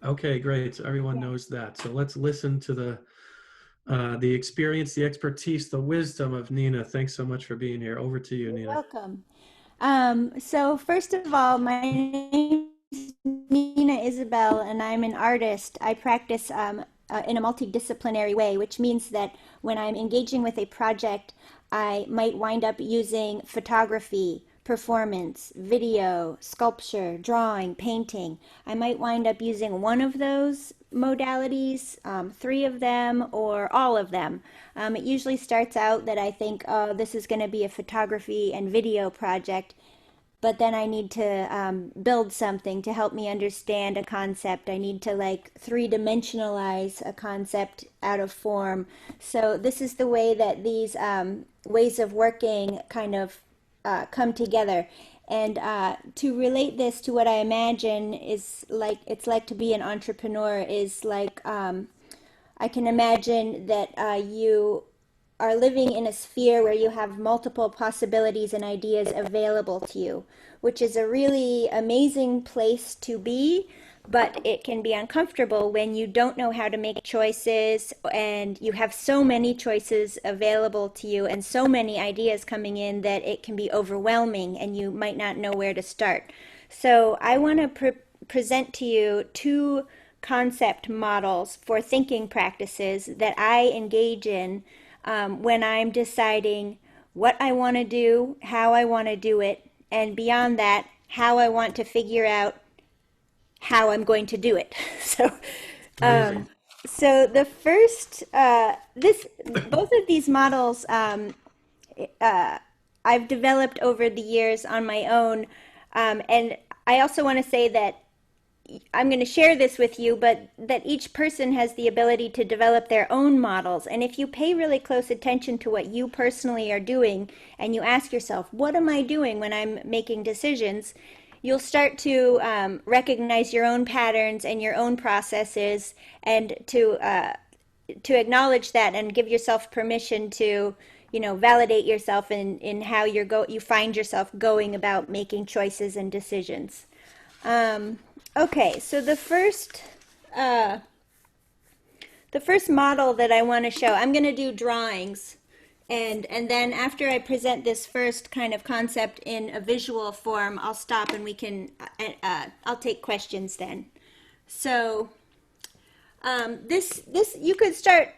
Okay, great. So everyone knows that. So let's listen to the experience, the expertise, the wisdom of Nina. Thanks so much for being here. Over to you, You're Nina. welcome. So first of all, my name is Nina Isabelle, and I'm an artist. I practice in a multidisciplinary way, which means that when I'm engaging with a project, I might wind up using photography, performance, video, sculpture, drawing, painting. I might wind up using one of those modalities, three of them, or all of them. It usually starts out that I think, oh, this is going to be a photography and video project, but then I need to build something to help me understand a concept. I need to like three-dimensionalize a concept out of form. So this is the way that these ways of working kind of come together. And to relate this to what I imagine is like it's like to be an entrepreneur is like I can imagine that you are living in a sphere where you have multiple possibilities and ideas available to you, which is a really amazing place to be, but it can be uncomfortable when you don't know how to make choices and you have so many choices available to you and so many ideas coming in that it can be overwhelming and you might not know where to start. So I want to present to you two concept models for thinking practices that I engage in when I'm deciding what I want to do, how I want to do it, and beyond that, how I want to figure out how I'm going to do it. So, um, Amazing. so the first, both of these models, I've developed over the years on my own, and I also want to say that I'm going to share this with you, but that each person has the ability to develop their own models. And if you pay really close attention to what you personally are doing and you ask yourself, what am I doing when I'm making decisions? You'll start to recognize your own patterns and your own processes and to acknowledge that and give yourself permission to validate yourself in how you find yourself going about making choices and decisions. Okay, so the first model that I want to show, I'm going to do drawings, and then after I present this first kind of concept in a visual form, I'll stop and we can I'll take questions then. So this you could start.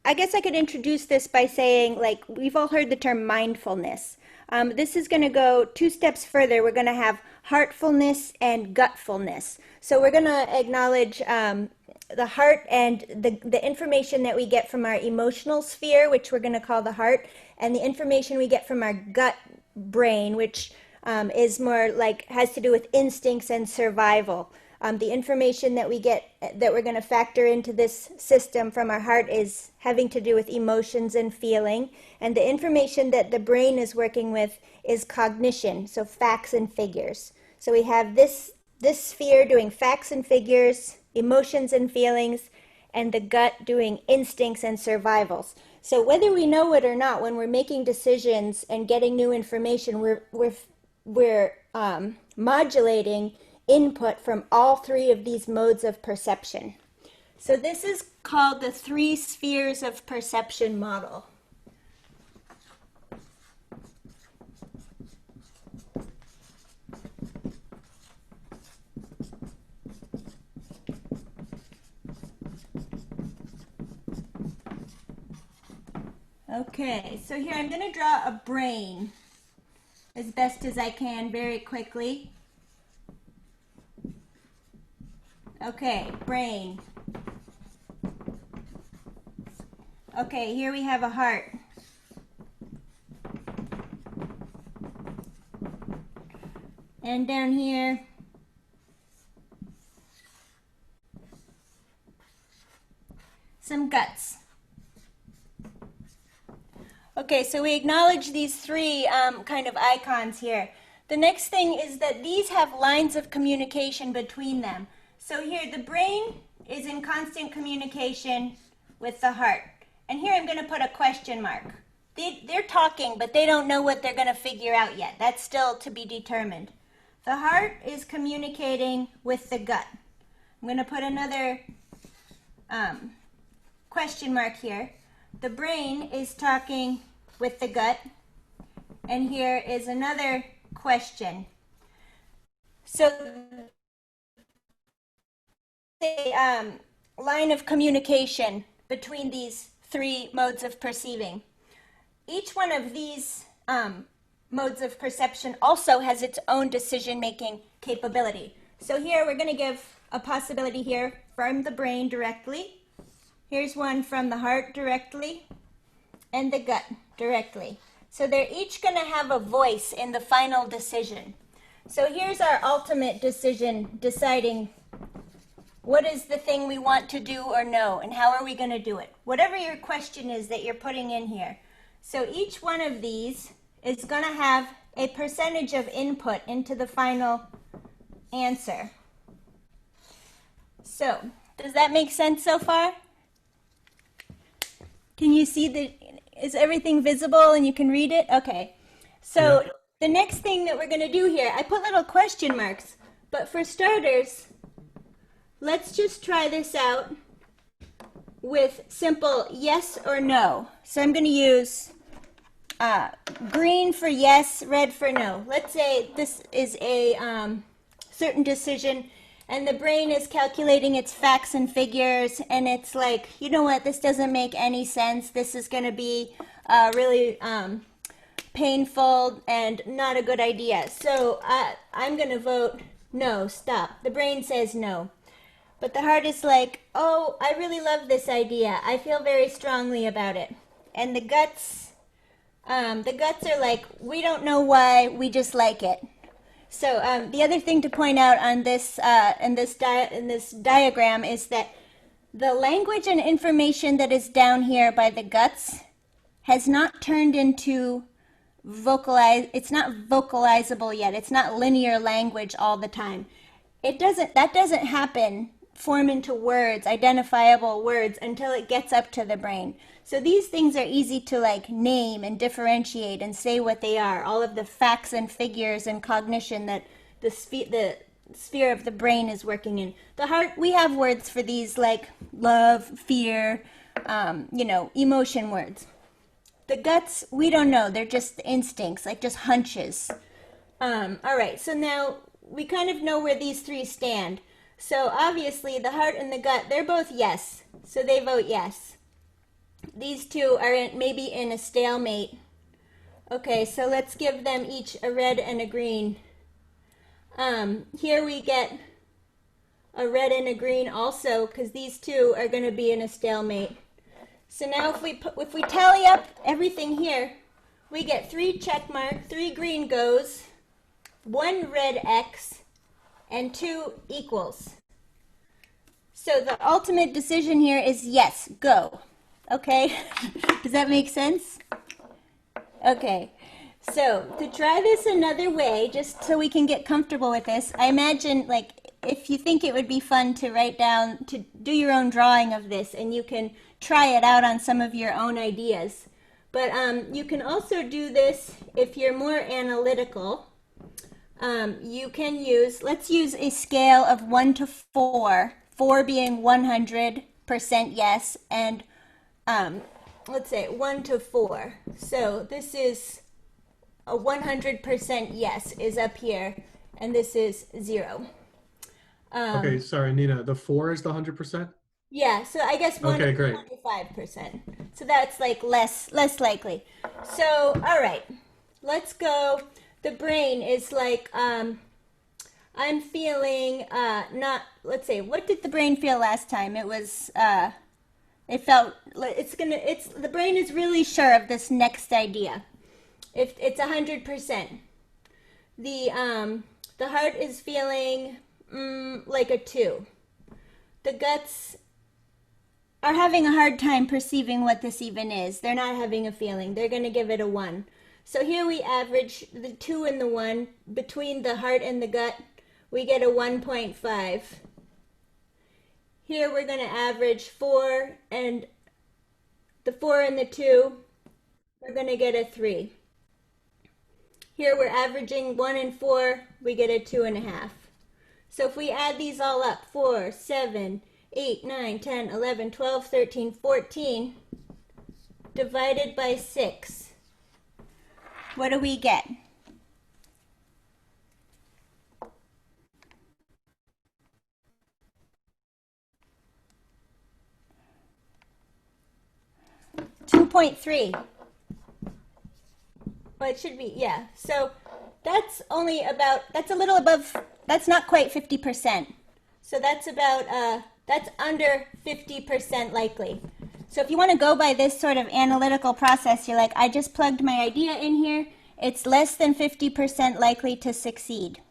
I guess I could introduce this by saying, like, we've all heard the term mindfulness. This is going to go two steps further. We're going to have heartfulness and gutfulness. So we're going to acknowledge the heart and the information that we get from our emotional sphere, which we're going to call the heart, and the information we get from our gut brain, which is more like has to do with instincts and survival. The information that we get that we're going to factor into this system from our heart is having to do with emotions and feeling. And the information that the brain is working with is cognition, so facts and figures. So we have this sphere doing facts and figures, emotions and feelings, and the gut doing instincts and survivals. So whether we know it or not, when we're making decisions and getting new information, we're modulating input from all three of these modes of perception. So this is called the three spheres of perception model. Okay, so here I'm going to draw a brain as best as I can very quickly. Okay, brain. Okay, here we have a heart. And down here, some guts. Okay, so we acknowledge these three kind of icons here. The next thing is that these have lines of communication between them. So here, the brain is in constant communication with the heart. And here I'm going to put a question mark. They're talking, but they don't know what they're going to figure out yet. That's still to be determined. The heart is communicating with the gut. I'm going to put another question mark here. The brain is talking with the gut, and here is another question. So the line of communication between these three modes of perceiving. Each one of these modes of perception also has its own decision-making capability. So here we're going to give a possibility here from the brain directly. Here's one from the heart directly and the gut directly. So they're each going to have a voice in the final decision. So here's our ultimate decision, deciding what is the thing we want to do or know, and how are we going to do it? Whatever your question is that you're putting in here. So each one of these is going to have a percentage of input into the final answer. So, does that make sense so far? Can you see is everything visible and you can read it? Okay. So, the next thing that we're going to do here, I put little question marks, but for starters, let's just try this out with simple yes or no. So I'm going to use green for yes, red for no. Let's say this is a certain decision, and the brain is calculating its facts and figures, and it's like, you know what, this doesn't make any sense. This is going to be really painful and not a good idea. So I'm going to vote no, stop. The brain says no. But the heart is like, oh, I really love this idea. I feel very strongly about it. And the guts are like, we don't know why, we just like it. So the other thing to point out on this in this diagram is that the language and information that is down here by the guts has not turned into it's not vocalizable yet. It's not linear language all the time. That doesn't happen, form into words, identifiable words, until it gets up to the brain. So these things are easy to like name and differentiate and say what they are. All of the facts and figures and cognition that the sphere of the brain is working in. The heart, we have words for these like love, fear, emotion words. The guts, we don't know. They're just instincts, like just hunches. All right, so now we kind of know where these three stand. So obviously the heart and the gut, they're both yes. So they vote yes. These two are maybe in a stalemate. Okay, so let's give them each a red and a green. Here we get a red and a green also, because these two are going to be in a stalemate. So now if we tally up everything here, we get 3 check mark, 3 green goes, 1 red X, and 2 equals. So the ultimate decision here is yes, go. Okay, does that make sense? Okay, so to try this another way, just so we can get comfortable with this, I imagine like if you think it would be fun to write down, to do your own drawing of this, and you can try it out on some of your own ideas. But you can also do this if you're more analytical. You can let's use a scale of 1 to 4, 4 being 100% yes, and let's say 1 to 4. So this is a 100% yes is up here, and this is 0. Okay, sorry, Nina, the 4 is the 100%? Yeah, so I guess 1 Okay, is great. 25%. So that's like less likely. So, all right, let's go. The brain is like, I'm feeling let's say, what did the brain feel last time? It was, it felt, the brain is really sure of this next idea. If it's 100%. The heart is feeling like a 2. The guts are having a hard time perceiving what this even is. They're not having a feeling. They're going to give it a 1. So here we average the 2 and the 1. Between the heart and the gut, we get a 1.5. Here we're going to average 4, and the 4 and the 2, we're going to get a 3. Here we're averaging 1 and 4, we get a 2.5. So if we add these all up, 4, 7, 8, 9, 10, 11, 12, 13, 14, divided by 6, what do we get? 2.3. Well, it should be, yeah. So that's a little above, that's not quite 50%. So that's under 50% likely. So if you want to go by this sort of analytical process, you're like, I just plugged my idea in here. It's less than 50% likely to succeed.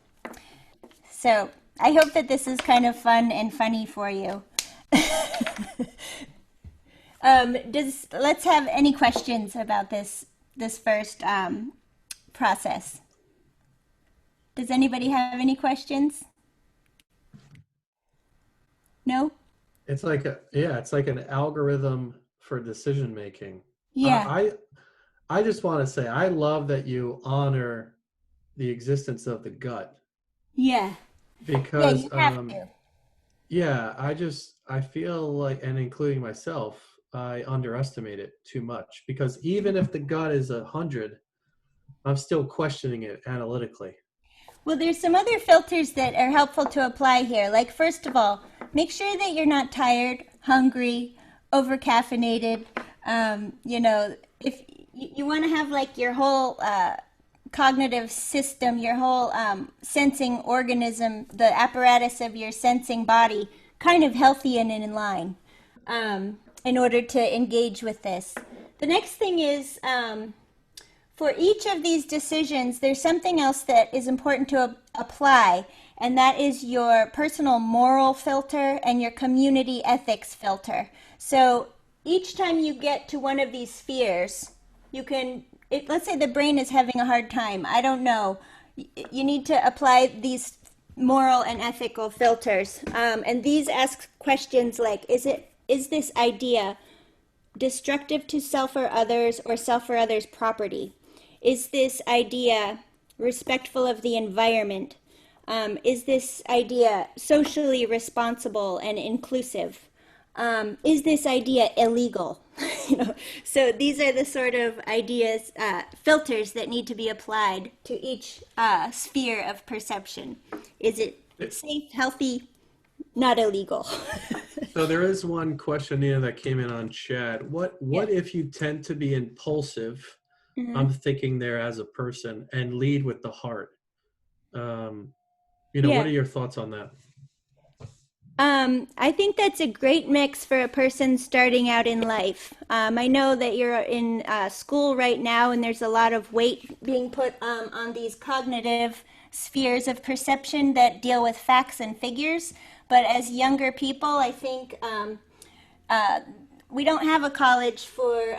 So I hope that this is kind of fun and funny for you. Let's have any questions about this first process. Does anybody have any questions? No? It's like an algorithm for decision making. Yeah, I just want to say I love that you honor the existence of the gut yeah, yeah. because You have to. yeah, I feel like, and including myself, I underestimate it too much because even if the gut is 100, I'm still questioning it analytically. Well, there's some other filters that are helpful to apply here. Like, first of all, make sure that you're not tired, hungry, over caffeinated. If you want to have like your whole cognitive system, your whole sensing organism, the apparatus of your sensing body, kind of healthy and in line in order to engage with this. The next thing is for each of these decisions, there's something else that is important to apply, and that is your personal moral filter and your community ethics filter. So each time you get to one of these spheres, let's say the brain is having a hard time. I don't know. You need to apply these moral and ethical filters. And these ask questions like, is this idea destructive to self or self or others' property? Is this idea respectful of the environment? Is this idea socially responsible and inclusive? Is this idea illegal? So these are the sort of ideas, filters that need to be applied to each sphere of perception. Is it safe, healthy, not illegal? So there is one question, Nina, that came in on chat. Yeah. What if you tend to be impulsive? Mhm. I'm thinking there as a person and lead with the heart. Um, what Yeah. are your thoughts on that? I think that's a great mix for a person starting out in life. I know that you're in school right now, and there's a lot of weight being put on these cognitive spheres of perception that deal with facts and figures. But as younger people, I think we don't have a college for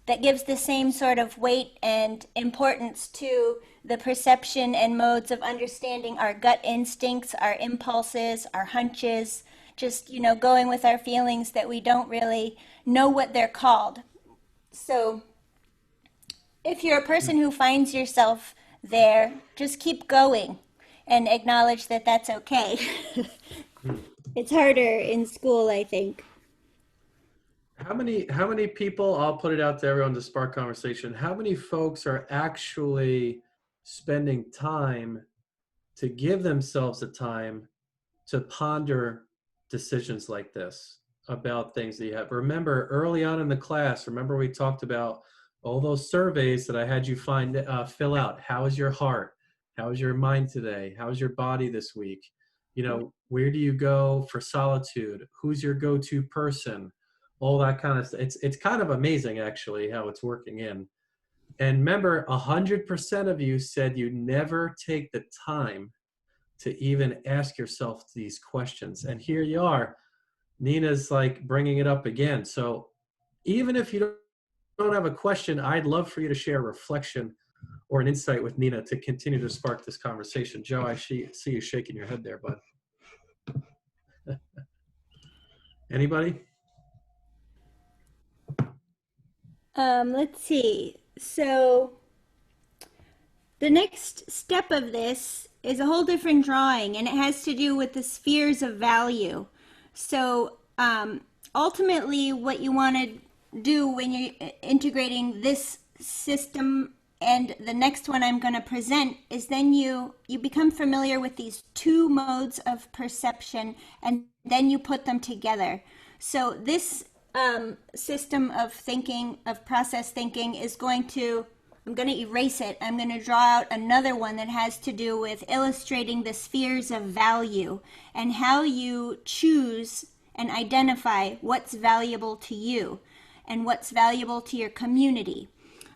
that gives the same sort of weight and importance to the perception and modes of understanding our gut instincts, our impulses, our hunches, just, going with our feelings that we don't really know what they're called. So if you're a person who finds yourself there, just keep going and acknowledge that that's okay. It's harder in school, I think. How many people, I'll put it out to everyone to spark conversation, how many folks are actually spending time to give themselves the time to ponder decisions like this about things that you have? Remember early on in the class, remember we talked about all those surveys that I had you fill out. How is your heart? How is your mind today? How is your body this week? Where do you go for solitude? Who's your go-to person? All that kind of stuff. It's kind of amazing actually how it's working in. And remember, 100% of you said you never take the time to even ask yourself these questions. And here you are. Nina's like bringing it up again. So even if you don't have a question, I'd love for you to share a reflection or an insight with Nina to continue to spark this conversation. Joe, I see you shaking your head there, bud. Anybody? Let's see. So the next step of this is a whole different drawing, and it has to do with the spheres of value. So ultimately, what you want to do when you're integrating this system and the next one I'm going to present is then you become familiar with these two modes of perception, and then you put them together. So this system of thinking, of process thinking, is going to, I'm going to erase it. I'm going to draw out another one that has to do with illustrating the spheres of value and how you choose and identify what's valuable to you and what's valuable to your community.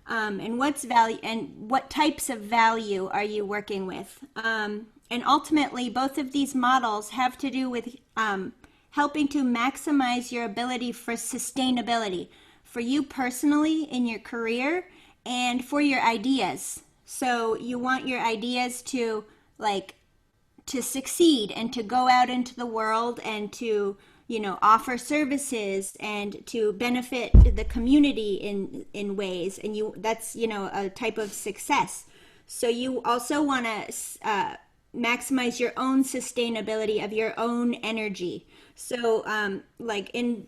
And what's value and what types of value are you working with? And ultimately, both of these models have to do with helping to maximize your ability for sustainability for you personally in your career and for your ideas. So you want your ideas to to succeed and to go out into the world and to offer services and to benefit the community in ways, and that's a type of success. So you also want to maximize your own sustainability of your own energy. So like in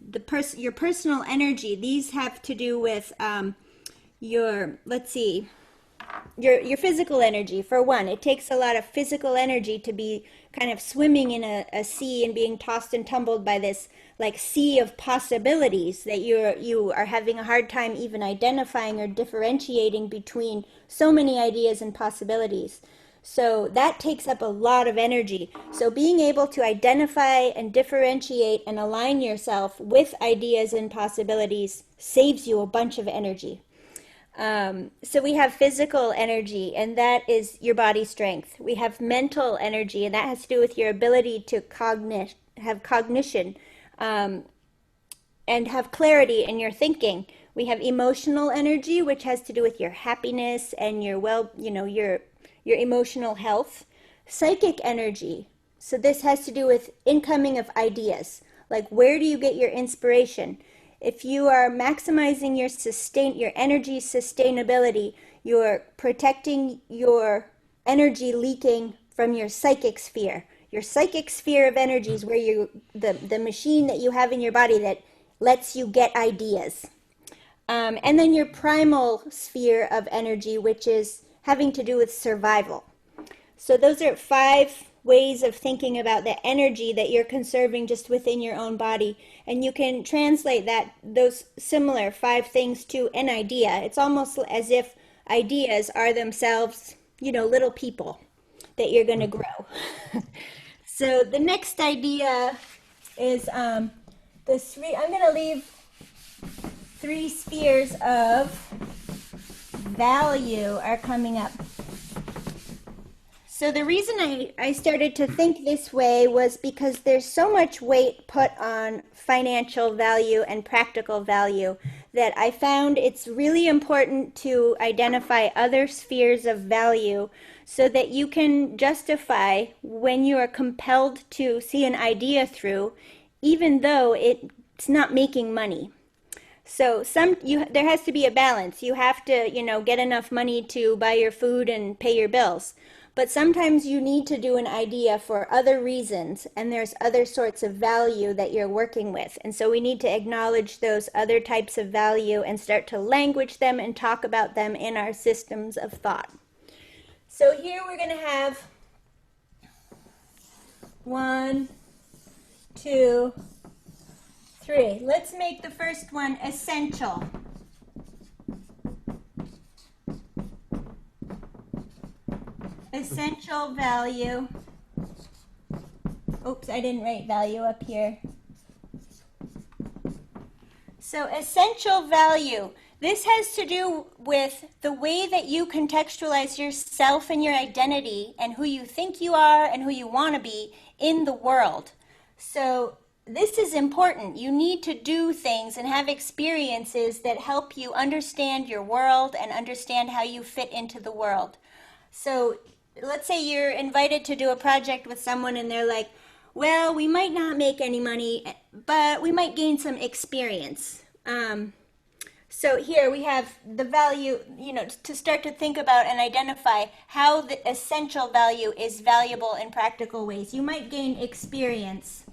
your personal energy, these have to do with your, let's see, your physical energy. For one, it takes a lot of physical energy to be kind of swimming in a sea and being tossed and tumbled by this sea of possibilities that you are having a hard time even identifying or differentiating between so many ideas and possibilities. So that takes up a lot of energy. So being able to identify and differentiate and align yourself with ideas and possibilities saves you a bunch of energy. So we have physical energy, and that is your body strength. We have mental energy, and that has to do with your ability to have cognition, and have clarity in your thinking. We have emotional energy, which has to do with your happiness and your your emotional health. Psychic energy. So this has to do with incoming of ideas. Like, where do you get your inspiration? If you are maximizing your energy sustainability, you're protecting your energy leaking from your psychic sphere. Your psychic sphere of energy is where the machine that you have in your body that lets you get ideas. And then your primal sphere of energy, which is having to do with survival. So those are 5 ways of thinking about the energy that you're conserving just within your own body. And you can translate those similar 5 things to an idea. It's almost as if ideas are themselves, little people that you're going to grow. So the next idea is I'm going to leave 3 spheres of value are coming up. So the reason I started to think this way was because there's so much weight put on financial value and practical value that I found it's really important to identify other spheres of value so that you can justify when you are compelled to see an idea through, even though it's not making money. So there has to be a balance. You have to, get enough money to buy your food and pay your bills. But sometimes you need to do an idea for other reasons, and there's other sorts of value that you're working with. And so we need to acknowledge those other types of value and start to language them and talk about them in our systems of thought. So here we're going to have 1, 2, 3. Let's make the first one essential. Essential value. Oops, I didn't write value up here. So essential value. This has to do with the way that you contextualize yourself and your identity and who you think you are and who you want to be in the world. So this is important. You need to do things and have experiences that help you understand your world and understand how you fit into the world. So let's say you're invited to do a project with someone and they're like, well, we might not make any money, but we might gain some experience. So here we have the value, to start to think about and identify how the essential value is valuable in practical ways. You might gain experience.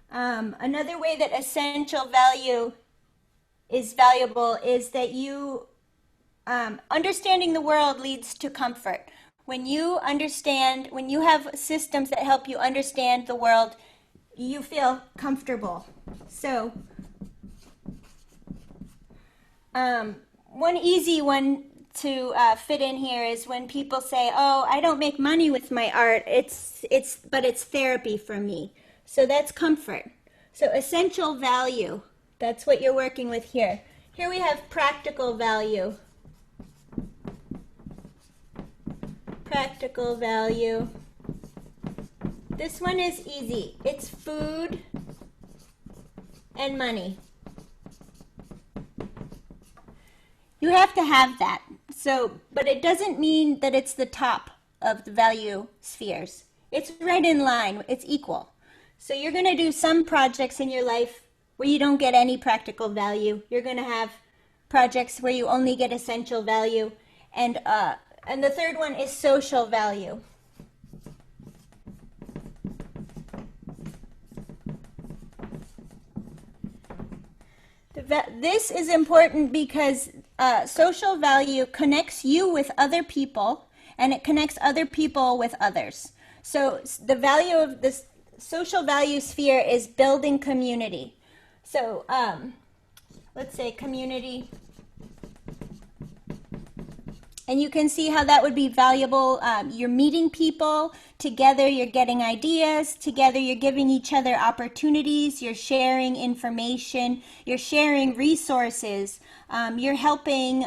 Another way that essential value is valuable is that understanding the world leads to comfort. When you have systems that help you understand the world, you feel comfortable. So, one easy one to fit in here is when people say, "Oh, I don't make money with my art. But it's therapy for me." So that's comfort. So essential value. That's what you're working with here. Here we have practical value. Practical value. This one is easy. It's food and money. You have to have that. So, but it doesn't mean that it's the top of the value spheres. It's right in line. It's equal. So you're going to do some projects in your life where you don't get any practical value. You're going to have projects where you only get essential value. And the third one is social value. This is important because social value connects you with other people, and it connects other people with others. So the value of this social value sphere is building community. So let's say community. And you can see how that would be valuable. You're meeting people together, you're getting ideas together, you're giving each other opportunities, you're sharing information, you're sharing resources, you're helping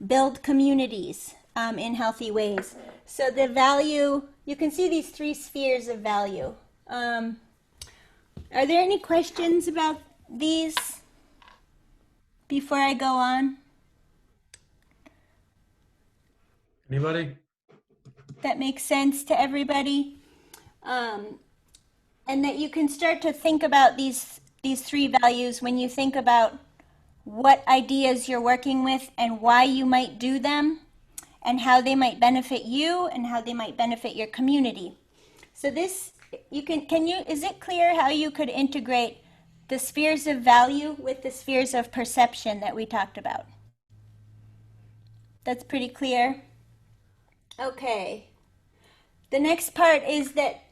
build communities in healthy ways. So the value, you can see these three spheres of value. Are there any questions about these before I go on? Anybody? That makes sense to everybody? And that you can start to think about these three values when you think about what ideas you're working with and why you might do them and how they might benefit you and how they might benefit your community. So this, is it clear how you could integrate the spheres of value with the spheres of perception that we talked about? That's pretty clear. Okay. The next part is that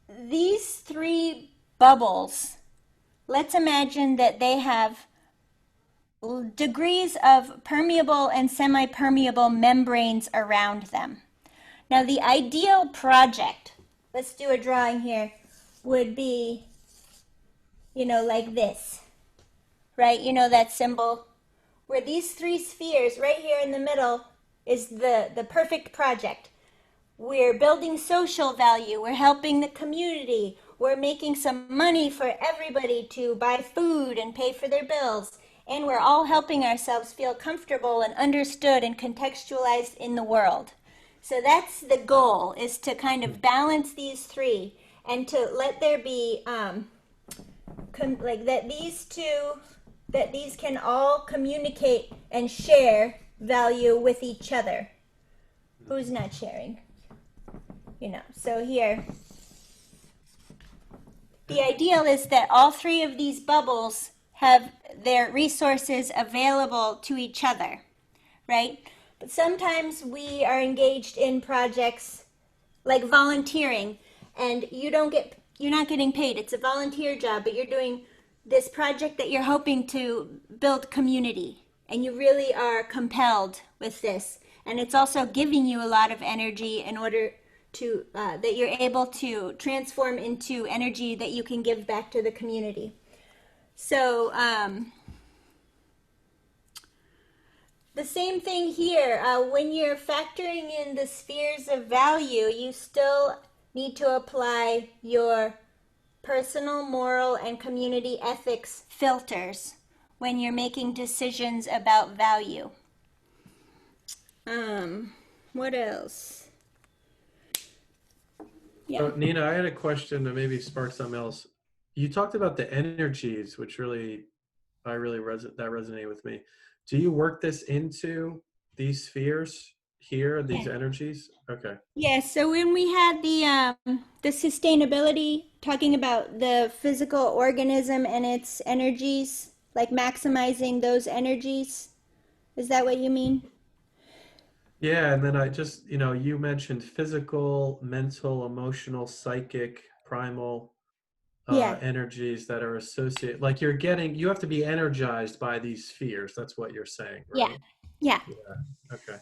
these three bubbles, let's imagine that they have degrees of permeable and semi-permeable membranes around them. Now the ideal project, let's do a drawing here, would be, like this, right? That symbol where these three spheres right here in the middle is the perfect project. We're building social value, we're helping the community, we're making some money for everybody to buy food and pay for their bills, and we're all helping ourselves feel comfortable and understood and contextualized in the world. So that's the goal, is to kind of balance these three and to let there be that these can all communicate and share value with each other. Who's not sharing? So here, the ideal is that all three of these bubbles have their resources available to each other, right? But sometimes we are engaged in projects like volunteering, and you're not getting paid. It's a volunteer job, but you're doing this project that you're hoping to build community, and you really are compelled with this. And it's also giving you a lot of energy in order to that you're able to transform into energy that you can give back to the community. So the same thing here. When you're factoring in the spheres of value, you still need to apply your personal, moral, and community ethics filters when you're making decisions about value. What else? Yeah. So, Nina, I had a question to maybe spark something else. you talked about the energies, which really, I really that resonated with me. Do you work this into these spheres here, these Yeah. energies? Okay. Yeah, so when we had the sustainability talking about the physical organism and its energies, like maximizing those energies, is that what you mean? Yeah, and then I just, you mentioned physical, mental, emotional, psychic, primal Yeah, energies that are associated. Like you have to be energized by these spheres. That's what you're saying, yeah, right? yeah. Yeah. Okay.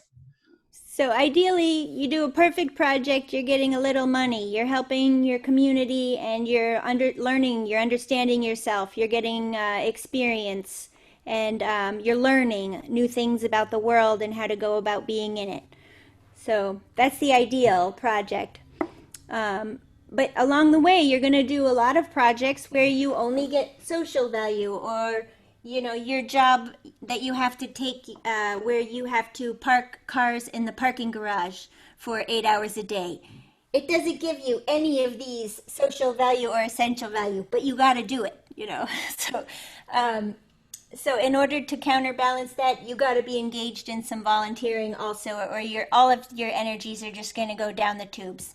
So ideally, you do a perfect project, you're getting a little money, you're helping your community, and you're learning, you're understanding yourself, you're getting experience, and you're learning new things about the world and how to go about being in it. So that's the ideal project. Um, but along the way, you're going to do a lot of projects where you only get social value, or your job that you have to take, where you have to park cars in the parking garage for 8 hours a day. It doesn't give you any of these social value or essential value, but you got to do it. So, um, so in order to counterbalance that, you got to be engaged in some volunteering also, or your all of your energies are just going to go down the tubes.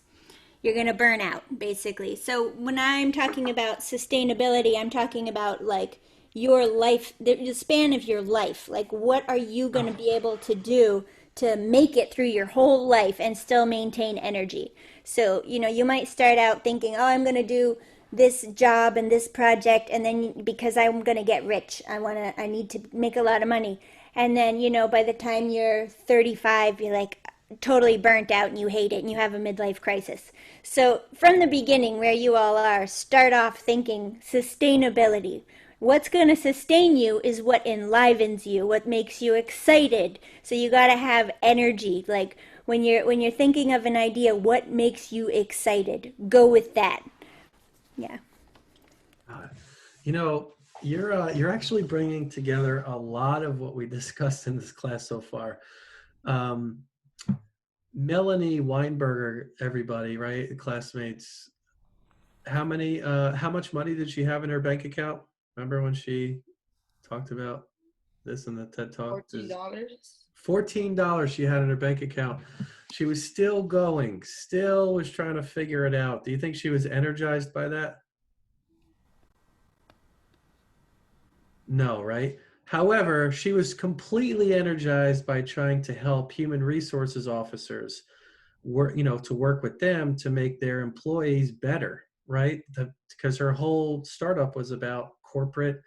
You're going to burn out basically. So when I'm talking about sustainability, I'm talking about like your life, the span of your life. Like what are you going to Oh, be able to do to make it through your whole life and still maintain energy? So, you might start out thinking, "Oh, I'm going to do this job and this project, and then because I'm going to get rich, I need to make a lot of money." And then, by the time you're 35, you're like totally burnt out and you hate it and you have a midlife crisis. So, from the beginning, where you all are, start off thinking sustainability. What's going to sustain you is what enlivens you, what makes you excited. So you got to have energy. Like when you're thinking of an idea, what makes you excited? Go with that. Yeah. God. You know, you're actually bringing together a lot of what we discussed in this class so far. Um, Melanie Weinberger, everybody, right? Classmates. How much money did she have in her bank account? Remember when she talked about this in the TED Talk? There's $14. $14 she had in her bank account. She was still going, still was trying to figure it out. Do you think she was energized by that? No, right? However, she was completely energized by trying to help human resources officers work, to work with them to make their employees better, right? Because her whole startup was about corporate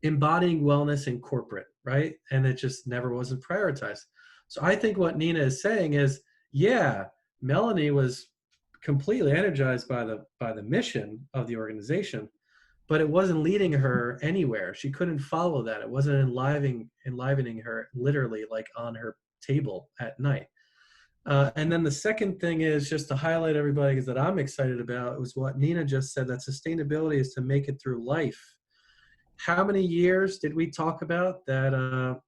embodying wellness in corporate, right? And it just never wasn't prioritized. So I think what Nina is saying is, yeah, Melanie was completely energized by the mission of the organization, but it wasn't leading her anywhere. She couldn't follow that. It wasn't enlivening her literally like on her table at night. And then the second thing is just to highlight everybody is that I'm excited about was what Nina just said, that sustainability is to make it through life. How many years did we talk about that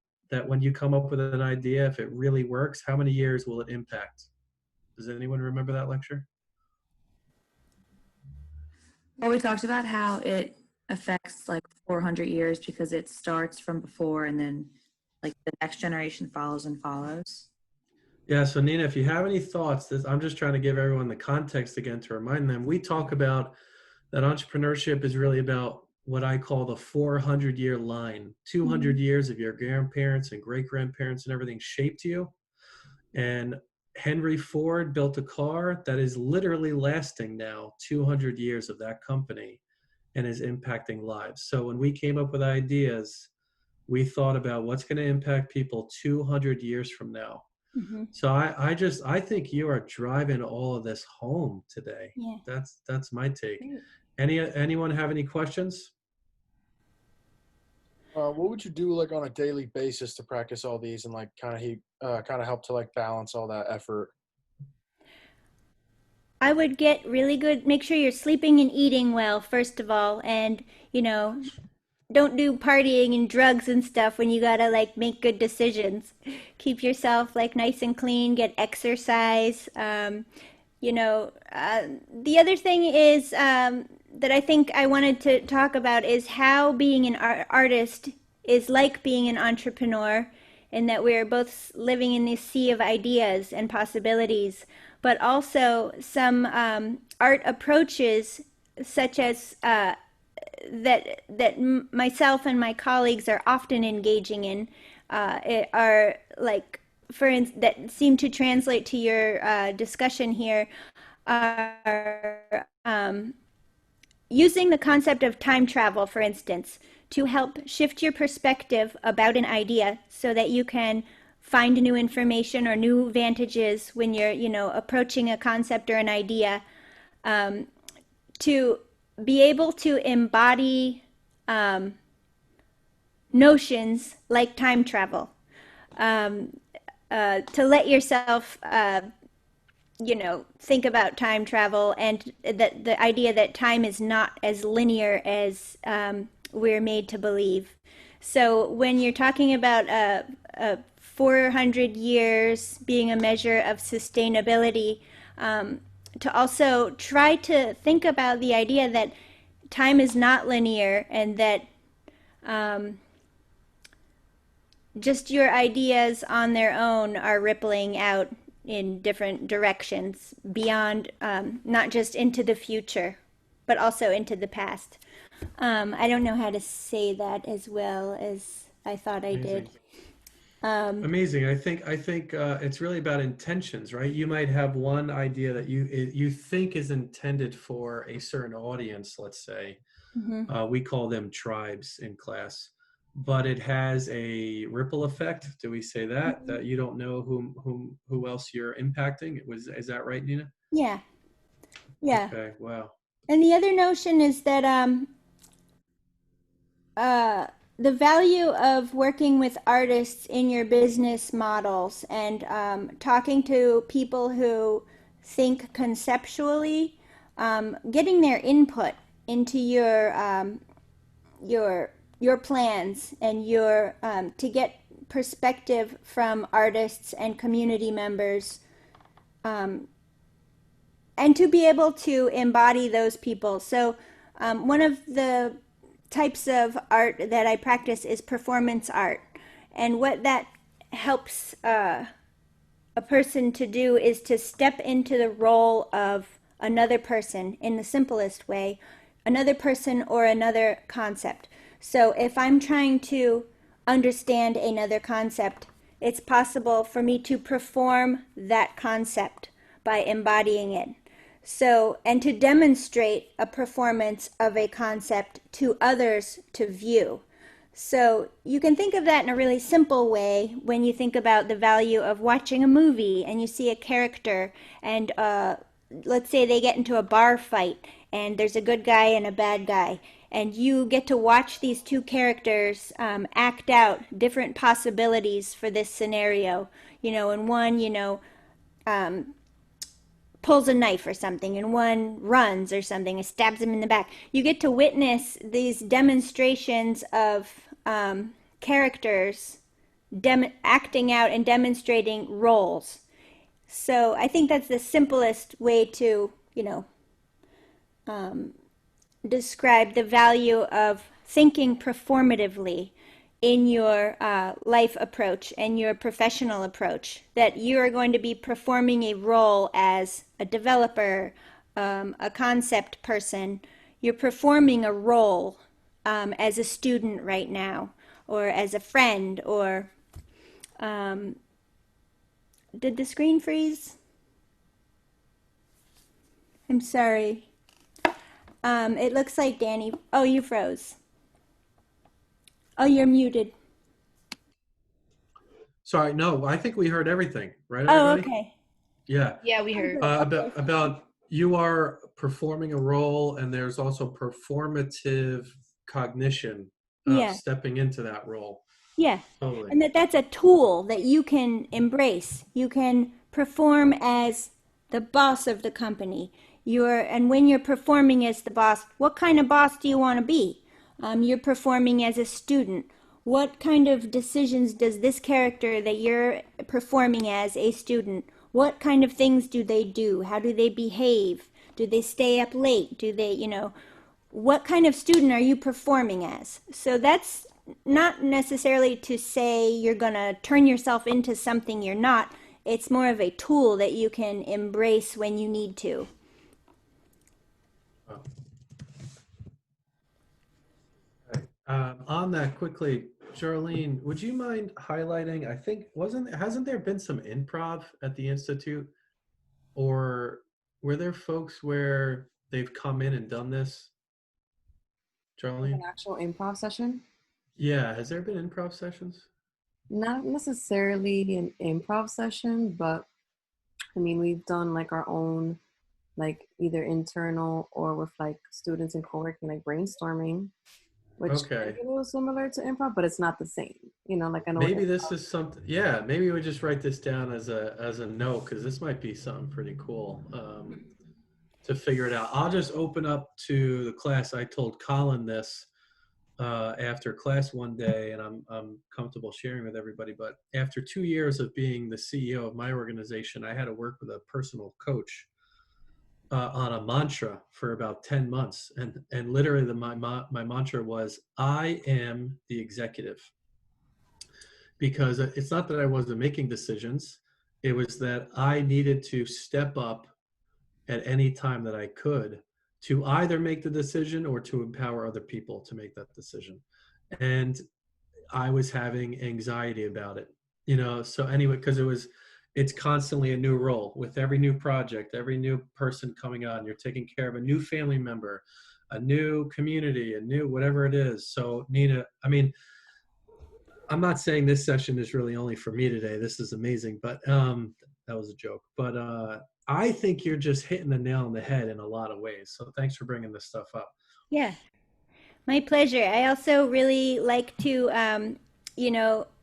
when you come up with an idea, if it really works, how many years will it impact? Does anyone remember that lecture? Well, we talked about how it affects like 400 years because it starts from before and then like the next generation follows and follows. Yeah, so Nina, if you have any thoughts, I'm just trying to give everyone the context again to remind them. We talk about that entrepreneurship is really about what I call the 400-year line. 200 Mhm. years of your grandparents and great grandparents and everything shaped you. And Henry Ford built a car that is literally lasting now 200 years of that company and is impacting lives. So when we came up with ideas, we thought about what's going to impact people 200 years from now. Mhm. So I think you are driving all of this home today. Yeah. That's my take. Great. Anyone have any questions? What would you do like on a daily basis to practice all these and like kind of help to like balance all that effort? I would get really good, make sure you're sleeping and eating well, first of all, and, you know, don't do partying and drugs and stuff when you gotta like make good decisions. Keep yourself like nice and clean, get exercise. The other thing is that I think I wanted to talk about is how being an artist is like being an entrepreneur, in that we're both living in this sea of ideas and possibilities, but also some art approaches, such as that myself and my colleagues are often engaging in, are like, that seem to translate to your discussion here, are using the concept of time travel, for instance, to help shift your perspective about an idea so that you can find new information or new vantages when you're, approaching a concept or an idea, to be able to embody notions like time travel, to let yourself think about time travel, and that the idea that time is not as linear as we're made to believe. So when you're talking about 400 years being a measure of sustainability, to also try to think about the idea that time is not linear, and that just your ideas on their own are rippling out in different directions beyond, not just into the future, but also into the past. I don't know how to say that as well as I thought I did. Amazing. I think it's really about intentions, right? You might have one idea that you think is intended for a certain audience, let's say. We call them tribes in class, but it has a ripple effect. Do we say that you don't know who else you're impacting? Is that right, Nina? Yeah, yeah. Okay. Wow. And the other notion is that the value of working with artists in your business models, and talking to people who think conceptually, getting their input into your plans, and your to get perspective from artists and community members, and to be able to embody those people. So one of the types of art that I practice is performance art. And what that helps a person to do is to step into the role of another person in the simplest way, another person or another concept. So if I'm trying to understand another concept, it's possible for me to perform that concept by embodying it. So, and to demonstrate a performance of a concept to others to view. So you can think of that in a really simple way when you think about the value of watching a movie and you see a character, and let's say they get into a bar fight and there's a good guy and a bad guy, and you get to watch these two characters act out different possibilities for this scenario. And one, pulls a knife or something, and one runs or something and stabs him in the back. You get to witness these demonstrations of characters acting out and demonstrating roles. So I think that's the simplest way to, describe the value of thinking performatively in your life approach and your professional approach, that you are going to be performing a role as a developer, a concept person. You're performing a role as a student right now, or as a friend, or did the screen freeze? I'm sorry. It looks like Danny. Oh, you froze. Oh, you're muted. Sorry, no, I think we heard everything, right, Oh, everybody? okay. Yeah. Yeah, we heard. About you are performing a role, and there's also performative cognition of Yeah. stepping into that role. Yeah. Totally. And that's a tool that you can embrace. You can perform as the boss of the company. And when you're performing as the boss, what kind of boss do you want to be? You're performing as a student. What kind of decisions does this character that you're performing as a student, what kind of things do they do? How do they behave? Do they stay up late? Do they, what kind of student are you performing as? So that's not necessarily to say you're going to turn yourself into something you're not. It's more of a tool that you can embrace when you need to. Oh. Right. On that quickly, Charlene, would you mind highlighting, I think, hasn't there been some improv at the Institute? Or were there folks where they've come in and done this, Like Charlene? an actual improv session. Yeah, has there been improv sessions? Not necessarily an improv session, but I mean, we've done like our own, like either internal or with like students and co-working, like brainstorming, which can Okay. be a little similar to improv, but it's not the same. You know, like I know what Maybe this is something, yeah, maybe we just write this down as a note, because this might be something pretty cool to figure it out. I'll just open up to the class. I told Colin this after class one day, and I'm comfortable sharing with everybody. But after 2 years of being the CEO of my organization, I had to work with a personal coach on a mantra for about 10 months, and literally my mantra was, I am the executive. Because it's not that I wasn't making decisions, it was that I needed to step up at any time that I could to either make the decision or to empower other people to make that decision. And I was having anxiety about it, so anyway, because it's constantly a new role with every new project, every new person coming on. You're taking care of a new family member, a new community, a new whatever it is. So Nina, I mean, I'm not saying this session is really only for me today. This is amazing, but that was a joke. But I think you're just hitting the nail on the head in a lot of ways. So thanks for bringing this stuff up. Yeah, my pleasure. I also really like to,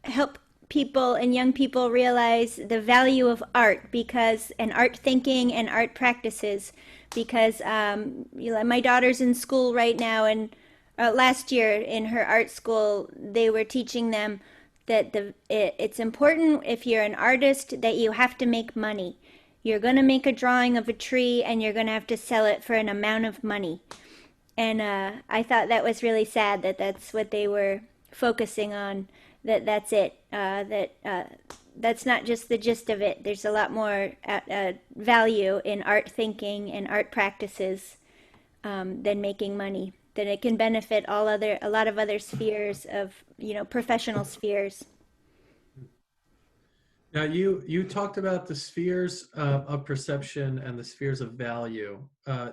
help people and young people realize the value of art and art thinking and art practices because, my daughter's in school right now, and last year in her art school, they were teaching them that it's important if you're an artist that you have to make money. You're going to make a drawing of a tree and you're going to have to sell it for an amount of money. And I thought that was really sad that that's what they were focusing on. That's it. That's not just the gist of it. There's a lot more value in art thinking and art practices than making money. That it can benefit a lot of other spheres of professional spheres. Now, you talked about the spheres of perception and the spheres of value.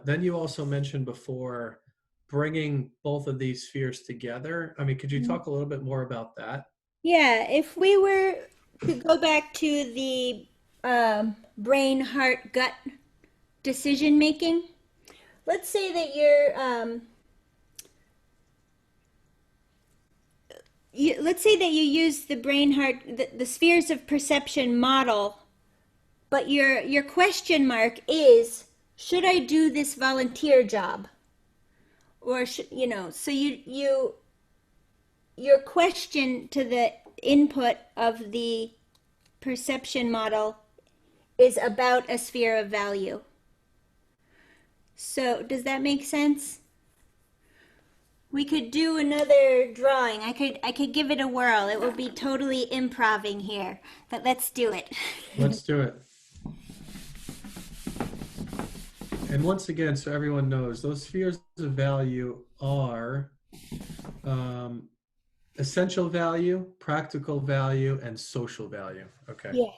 Then you also mentioned before bringing both of these spheres together. I mean, could you talk a little bit more about that? Yeah, if we were to go back to the brain, heart, gut decision making, let's say that let's say that you use the brain, heart, the spheres of perception model, but your question mark is, should I do this volunteer job? Or so your question to the input of the perception model is about a sphere of value. So does that make sense? We could do another drawing. I could give it a whirl. It will be totally improving here, but let's do it. Let's do it. And once again, so everyone knows, those spheres of value are essential value, practical value, and social value. Okay. Yeah.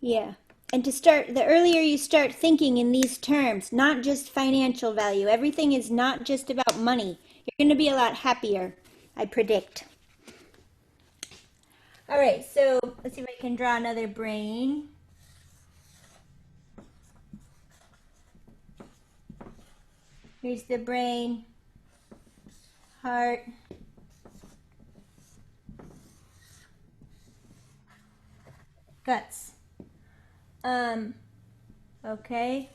Yeah. And the earlier you start thinking in these terms, not just financial value, everything is not just about money. You're going to be a lot happier, I predict. All right, so let's see if I can draw another brain. Here's the brain, heart, guts. Okay.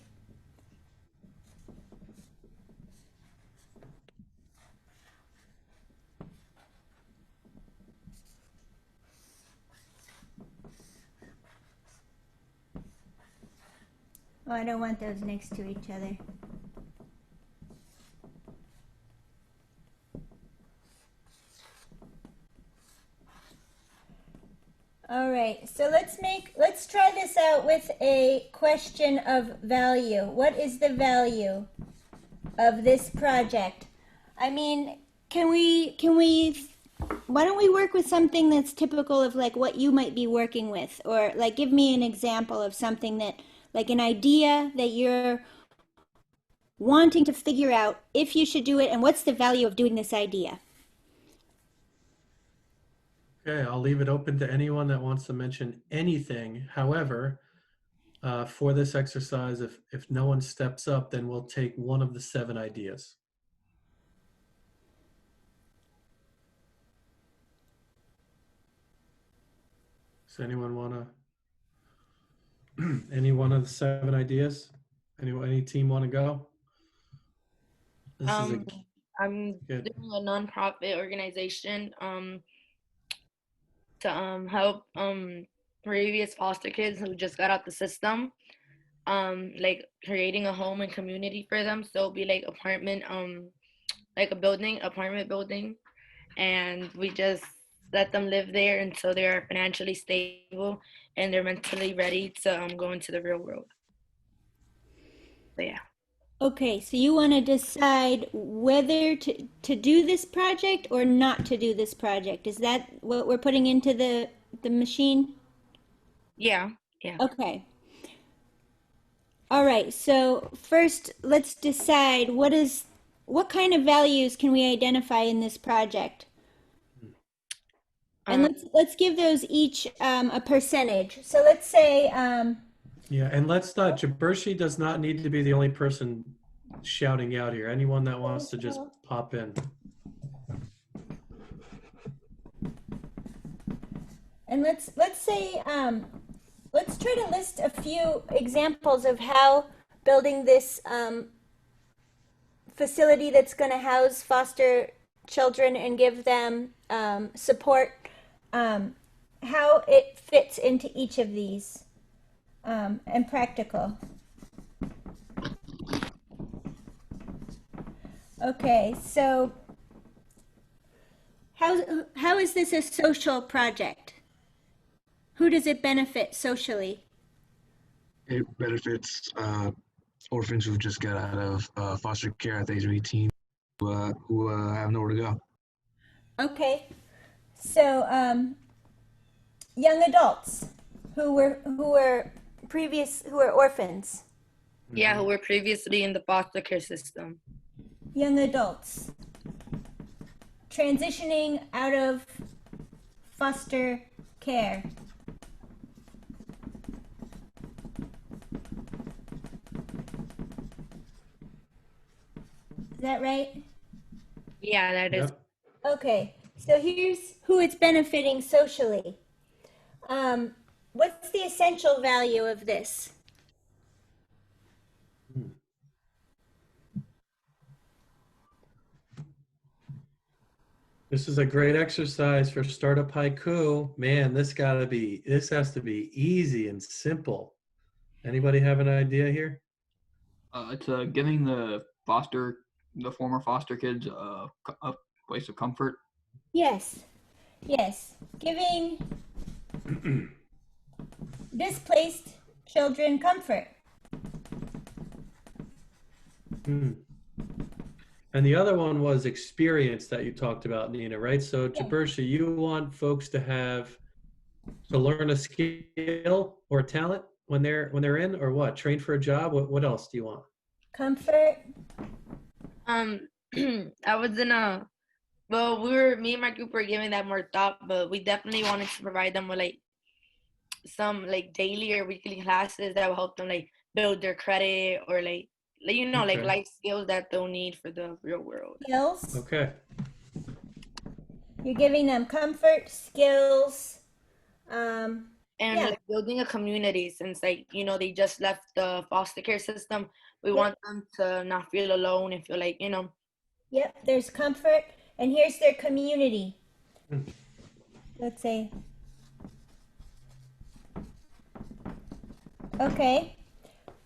Oh, I don't want those next to each other. All right, so let's try this out with a question of value. What is the value of this project? I mean, why don't we work with something that's typical of like what you might be working with, or like give me an example of something that, like an idea that you're wanting to figure out if you should do it and what's the value of doing this idea. Okay, I'll leave it open to anyone that wants to mention anything. However, for this exercise, if no one steps up, then we'll take one of the 7 ideas. Does anyone want to, any one of the 7 ideas? Any team want to go? This is a I'm good. doing a nonprofit organization to help previous foster kids who just got out the system, like creating a home and community for them. So it'll be like like a apartment building, and we just let them live there until they are financially stable and they're mentally ready to go into the real world. So yeah. Okay, so you want to decide whether to do this project or not to do this project. Is that what we're putting into the machine? Yeah. Yeah. Okay. All right, so first let's decide what kind of values can we identify in this project? And let's give those each a percentage. So let's say Yeah, and let's not, Jabershi does not need to be the only person shouting out here. Anyone that wants to just pop in. and let's say let's try to list a few examples of how building this facility that's going to house foster children and give them support, how it fits into each of these, and practical. Okay, so how is this a social project? Who does it benefit socially? It benefits orphans who just got out of foster care at the age of 18 who have nowhere to go. Okay, so young adults who were orphans. Yeah, who were previously in the foster care system. Young adults transitioning out of foster care. Is that right? Yeah, that is. Yep. Okay, so here's who it's benefiting socially. What's the essential value of this? This is a great exercise for startup haiku. Man, this has to be easy and simple. Anybody have an idea here? It's giving the former foster kids a place of comfort. Yes, yes, giving displaced children comfort. And the other one was experience that you talked about, Nina, right? So Jabershi, you want folks to learn a skill or talent when they're in, or what? Train for a job? What else do you want? Comfort. I was me and my group were giving that more thought, but we definitely wanted to provide them with like some like daily or weekly classes that will help them like build their credit or like Okay. life skills that they'll need for the real world. Skills. Okay. You're giving them comfort, skills, And yeah. like building a community, since like they just left the foster care system. We want them to not feel alone and feel like Yep, there's comfort, and here's their community. Let's say. Okay.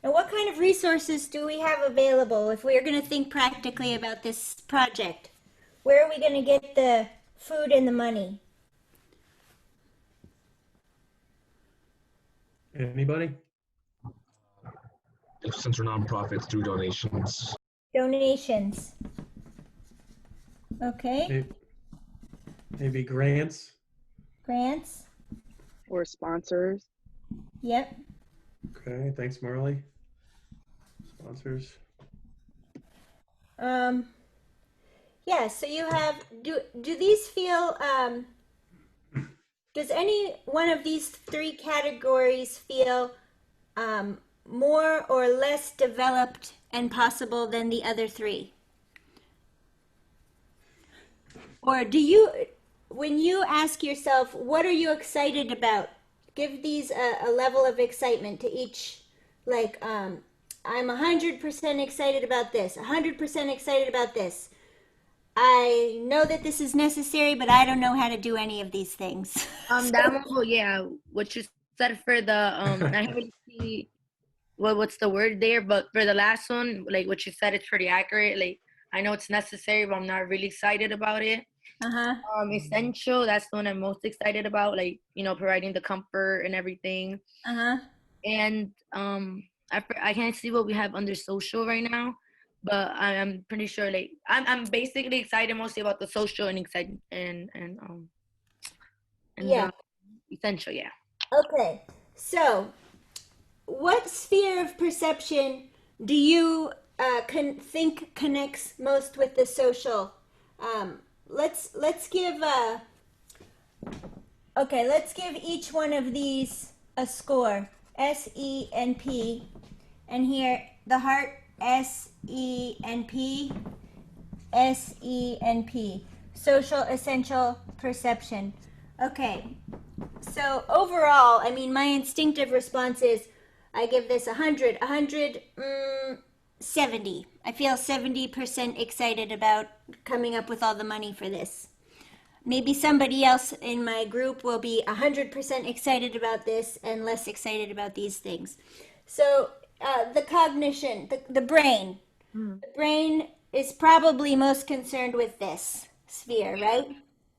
And what kind of resources do we have available if we're going to think practically about this project? Where are we going to get the food and the money? Anybody? Since we're nonprofits, through donations. Donations. Okay. Maybe grants. Grants. Or sponsors. Yep. Okay, thanks, Marley. Sponsors. Yeah, so you have, do these feel, does any one of these three categories feel more or less developed and possible than the other three? Or do you, when you ask yourself, what are you excited about? Give these a level of excitement to each, like, I'm 100% excited about this, 100% excited about this. I know that this is necessary, but I don't know how to do any of these things. That one, well, yeah, what you said for the I haven't see what's the word there, but for the last one, like what you said, it's pretty accurate. Like I know it's necessary, but I'm not really excited about it. Uh-huh. Essential, that's the one I'm most excited about, like, you know, providing the comfort and everything. Uh-huh. And I can't see what we have under social right now, but I'm pretty sure, like, I'm basically excited mostly about the social and excited and Yeah. the essential, yeah. Okay. So, what sphere of perception do you think connects most with the social? Let's give let's give each one of these a score. S, E, and P. And here the heart, S, E, and P. S, E, and P. Social, essential, perception. Okay. So overall, I mean, my instinctive response is I give this 100, 70. I feel 70% excited about coming up with all the money for this. Maybe somebody else in my group will be 100% excited about this and less excited about these things. So the cognition, the brain. The brain is probably most concerned with this sphere, right?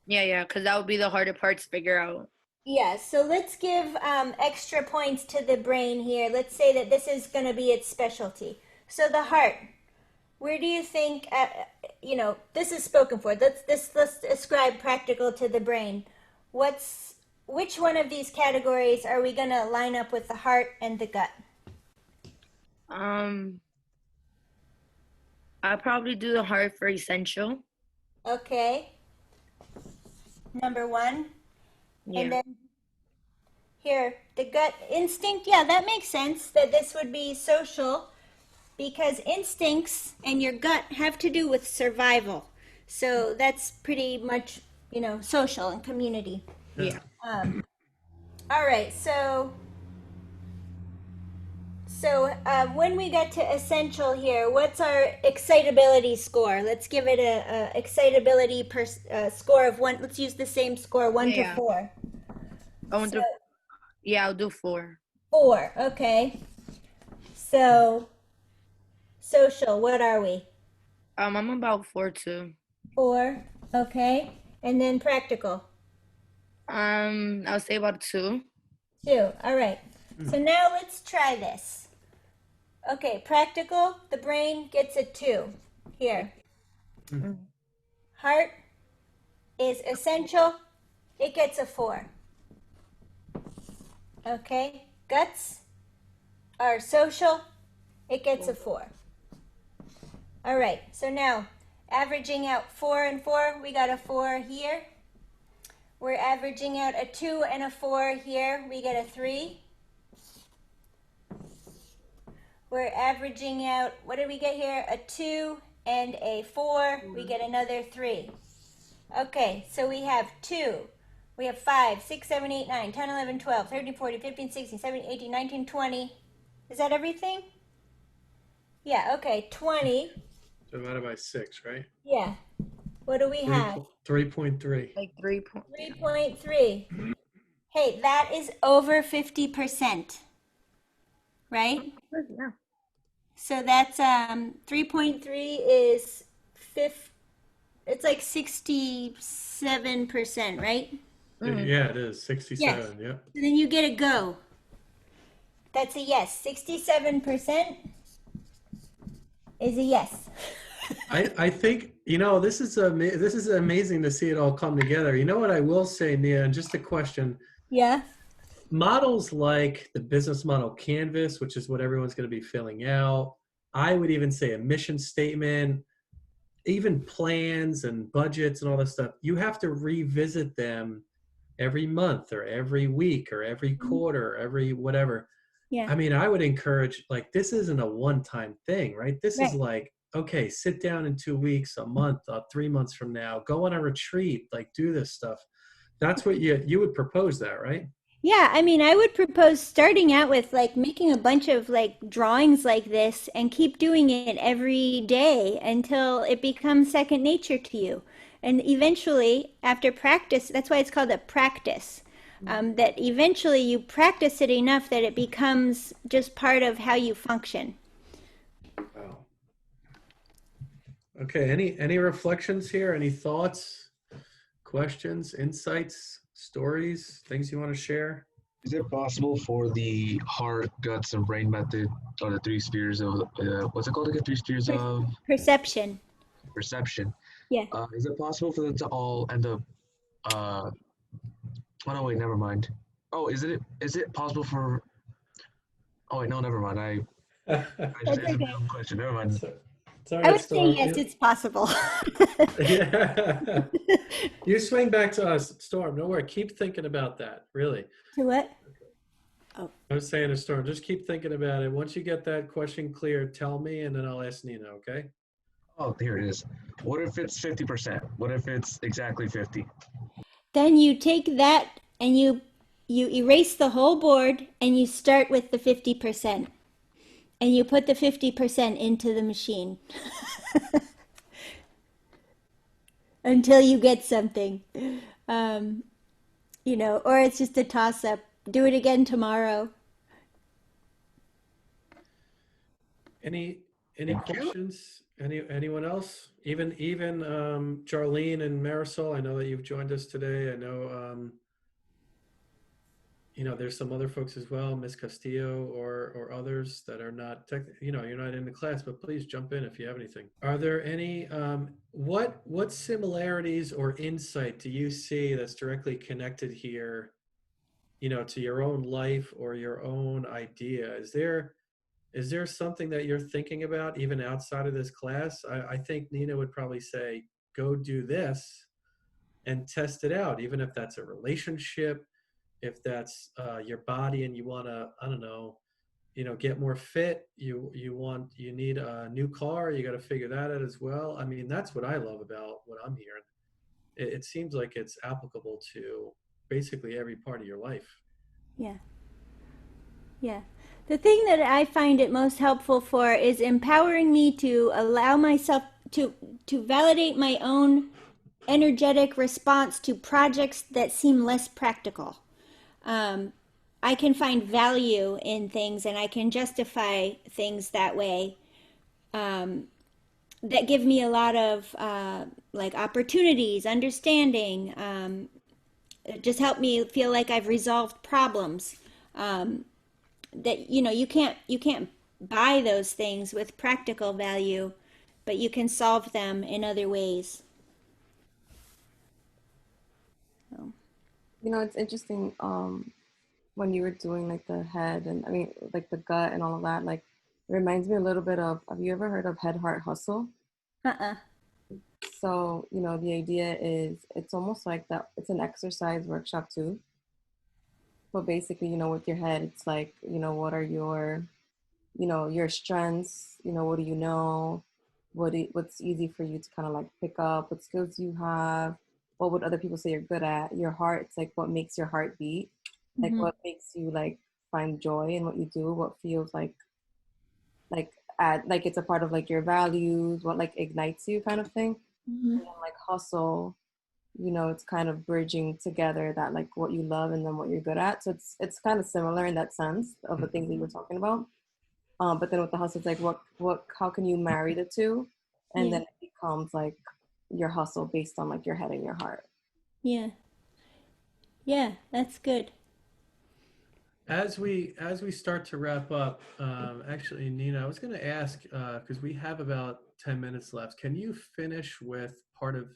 Yeah, because that would be the harder part to figure out. Yeah, so let's give extra points to the brain here. Let's say that this is going to be its specialty. So the heart, where do you think, this is spoken for. Let's ascribe practical to the brain. Which one of these categories are we going to line up with the heart and the gut? I'll probably do the heart for essential. Okay. Number one. Yeah. And then here, the gut instinct. Yeah, that makes sense that this would be social because instincts and your gut have to do with survival. So that's pretty much, social and community. Yeah. All right, so when we get to essential here, what's our excitability score? Let's give it a excitability score of 1. Let's use the same score, 1 to 4. I'll do 4. 4, okay. So social, what are we? I'm about 4 too. 4, okay. And then practical. I'll say about 2. 2, all right. So now let's try this. Okay, practical, the brain gets a 2 here. Heart is essential, it gets a 4. Okay, guts are social, it gets a 4. All right, so now averaging out 4 and 4, we got a 4 here. We're averaging out a 2 and a 4 here, we get a 3. We're averaging out, what did we get here? A 2 and a 4, we get another 3. Okay, so we have 2. We have 5, 6, 7, 8, 9, 10, 11, 12, 13, 14, 15, 16, 17, 18, 19, 20. Is that everything? Yeah, okay, 20. Divided by 6, right? Yeah. What do we have? 3.3. Like 3. 3.3. Hey, that is over 50%. Right? Yeah. So that's 3.3 is it's like 67%, right? Yeah, it is 67. Yes. Yep. So then you get a go. That's a yes. 67% is a yes. I think, this is amazing to see it all come together. You know what I will say, Nia, and just a question. Yeah. Models like the business model canvas, which is what everyone's going to be filling out. I would even say a mission statement, even plans and budgets and all this stuff. You have to revisit them every month or every week or every quarter, every whatever. Yeah. I mean, I would encourage, like, this isn't a one-time thing, right? This is Right. like, okay, sit down in 2 weeks, a month, 3 months from now, go on a retreat, like do this stuff. That's what you would propose that, right? Yeah, I mean, I would propose starting out with like making a bunch of like drawings like this and keep doing it every day until it becomes second nature to you. And eventually, after practice, that's why it's called a practice. That eventually you practice it enough that it becomes just part of how you function. Wow. Okay, any reflections here? Any thoughts, questions, insights, stories, things you want to share? Is it possible for the heart, guts, and brain method, or the three spheres of what's it called again? Three spheres of Perception. perception. Yeah. Is it possible for them to all end up? Oh no, wait, never mind. Oh, is it possible for? Oh wait, no, never mind. I just That's answered my okay. own question. Never mind. It's all I right, would say Storm. yes, it's possible. Yeah. You swing back to us, Storm. Don't worry. Keep thinking about that. Really. To what? I was saying to Storm, just keep thinking about it. Once you get that question clear, tell me, and then I'll ask Nina. Okay. Oh, here it is. What if it's 50%? What if it's exactly 50? Then you take that and you erase the whole board and you start with the 50%. And you put the 50% into the machine until you get something. Or it's just a toss up. Do it again tomorrow. Any Thank you. questions? Anyone else? Even Charlene and Marisol. I know that you've joined us today. I know there's some other folks as well, Miss Castillo or others that are not you're not in the class, but please jump in if you have anything. Are there any what similarities or insight do you see that's directly connected here, to your own life or your own idea? Is there something that you're thinking about even outside of this class? I think Nina would probably say, go do this and test it out, even if that's a relationship, if that's your body and you want to, I don't know, get more fit, you need a new car, you got to figure that out as well. I mean, that's what I love about what I'm hearing. It seems like it's applicable to basically every part of your life. Yeah. Yeah. The thing that I find it most helpful for is empowering me to allow myself to validate my own energetic response to projects that seem less practical. I can find value in things and I can justify things that way, that give me a lot of like opportunities, understanding, just help me feel like I've resolved problems. That you can't buy those things with practical value, but you can solve them in other ways. So. It's interesting. When you were doing like the head and I mean like the gut and all of that, like it reminds me a little bit of, have you ever heard of head heart hustle? Uh-uh. So, the idea is it's almost like that, it's an exercise workshop too. But basically, with your head, it's like, what are your strengths, what do you know? What's easy for you to kind of like pick up, what skills you have, what would other people say you're good at? Your heart, it's like what makes your heart beat, like what makes you like find joy in what you do, what feels like like it's a part of like your values, what like ignites you kind of thing. Mm-hmm. And then like hustle, it's kind of bridging together that like what you love and then what you're good at. So it's kind of similar in that sense of the things that you were talking about. But then with the hustle, it's like how can you marry the two? And Yeah. then it becomes like your hustle based on like your head and your heart. Yeah. Yeah, that's good. As we start to wrap up, actually, Nina, I was going to ask because we have about 10 minutes left. Can you finish with part of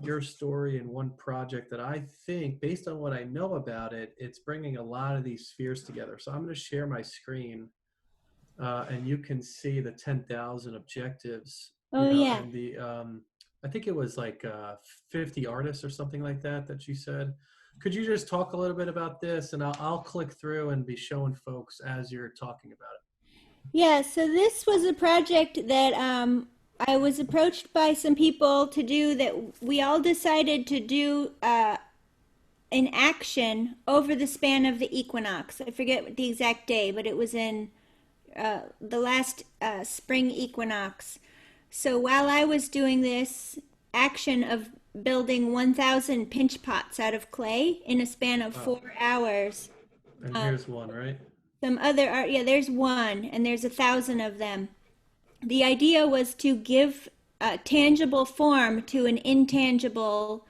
your story and one project that I think, based on what I know about it, it's bringing a lot of these spheres together. So I'm going to share my screen, and you can see the 10,000 objectives. Oh yeah. And the I think it was like 50 artists or something like that that you said. Could you just talk a little bit about this, and I'll click through and be showing folks as you're talking about it. Yeah, so this was a project that I was approached by some people to do, that we all decided to do in action over the span of the equinox. I forget the exact day, but it was in the last spring equinox. So while I was doing this action of building 1,000 pinch pots out of clay in a span of 4 hours, And here's one, right? some other art, yeah, there's one, and there's 1,000 of them. The idea was to give a tangible form to an intangible